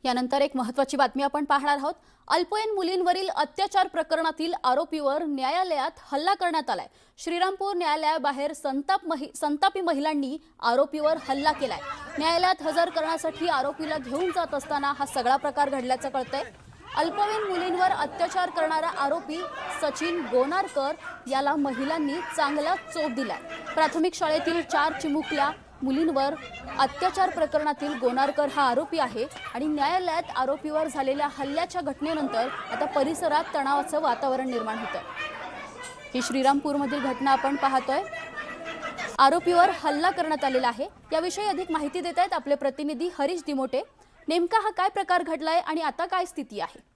यानंतर एक महत्त्वाची बातमी आपण पाहणार आहोत। अल्पवयीन मुलींवरील अत्याचार प्रकरणातील आरोपीवर न्यायालयात हल्ला करण्यात आलाय। श्रीरामपूर न्यायालयाबाहेर संतापी महिलांनी आरोपीवर हल्ला केलाय। न्यायालयात हजर करण्यासाठी आरोपीला घेऊन जात असताना हा सगळा प्रकार घडल्याचं कळतंय। अल्पवयीन मुलींवर अत्याचार करणारा आरोपी सचिन गोनारकर याला महिलांनी चांगला चोप दिलाय। प्राथमिक शाळेतील 4 चिमुकल्या मुलींवर अत्याचार प्रकरणातील गोनारकर हा आरोपी आहे आणि न्यायालयात आरोपीवर झालेल्या हल्ल्याच्या घटनेनंतर आता परिसरात तणावाचं वातावरण निर्माण होतंय। ही श्रीरामपूरमधील घटना आपण पाहतोय। आरोपीवर हल्ला करण्यात आलेला आहे। याविषयी अधिक माहिती देत आहेत आपले प्रतिनिधी हरीश दिमोटे। नेमका हा काय प्रकार घडलाय आणि आता काय स्थिती आहे?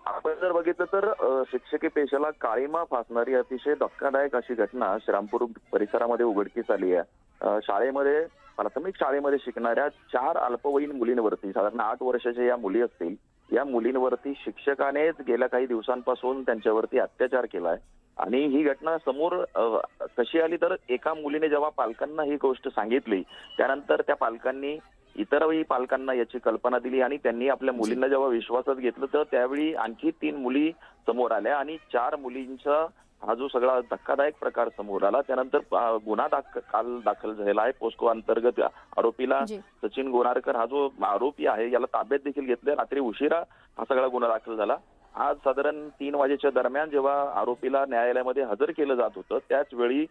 आपण जर बघितलं तर शिक्षकी पेशाला काळीमा फासणारी अतिशय धक्कादायक अशी घटना श्रीरामपूर परिसरामध्ये उघडकीस आली आहे। शाळेमध्ये प्राथमिक शाळेमध्ये शिकणाऱ्या 4 अल्पवयीन मुलींवरती साधारण 8 वर्षाच्या या मुली असतील, या मुलींवरती शिक्षकानेच गेल्या काही दिवसांपासून त्यांच्यावरती अत्याचार केलाय। आणि ही घटना समोर कशी आली तर एका मुलीने जेव्हा पालकांना ही गोष्ट सांगितली त्यानंतर त्या पालकांनी इतरही पालकांना याची कल्पना दिली आणि त्यांनी आपल्या मुलींना जेव्हा विश्वासात घेतलं तर त्यावेळी आणखी 3 मुली समोर आल्या आणि 4 मुलींचा हा जो सगळा धक्कादायक प्रकार समोर आला त्यानंतर गुन्हा काल दाखल झालेला आहे। पोस्को अंतर्गत आरोपीला सचिन गोनारकर हा जो आरोपी आहे याला ताब्यात देखील घेतले। रात्री उशिरा हा सगळा गुन्हा दाखल झाला। आज साधारण 3 वाजेच्या दरम्यान जेव्हा आरोपीला न्यायालयामध्ये हजर केलं जात होतं त्याच वेळी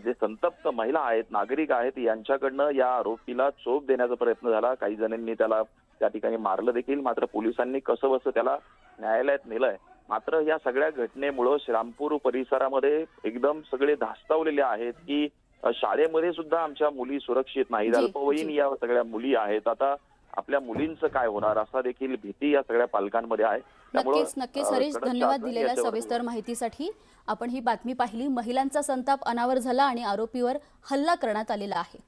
जे संतप्त महिला आहेत, नागरिक आहेत, यांच्याकडनं या आरोपीला चोप देण्याचा प्रयत्न झाला। काही जणांनी त्याला त्या ठिकाणी मारलं देखील, मात्र पोलिसांनी कसंबसं त्याला न्यायालयात नेलंय। मात्र या सगळ्या घटनेमुळे श्रीरामपूर परिसरामध्ये एकदम सगळे धास्तावलेले आहेत की शाळेमध्ये सुद्धा आमच्या मुली सुरक्षित नाहीत, अल्पवयीन या सगळ्या मुली आहेत, आता आपल्या मुलींचं काय होणार असा देखील भीती या सगळ्या पालकांमध्ये आहे। नक्कीच हरीश, धन्यवाद दिलेल्या सविस्तर माहितीसाठी। आपण ही बातमी पाहिली। महिलांचा संताप अनावर झाला आणि आरोपीवर हल्ला करण्यात आलेला आहे।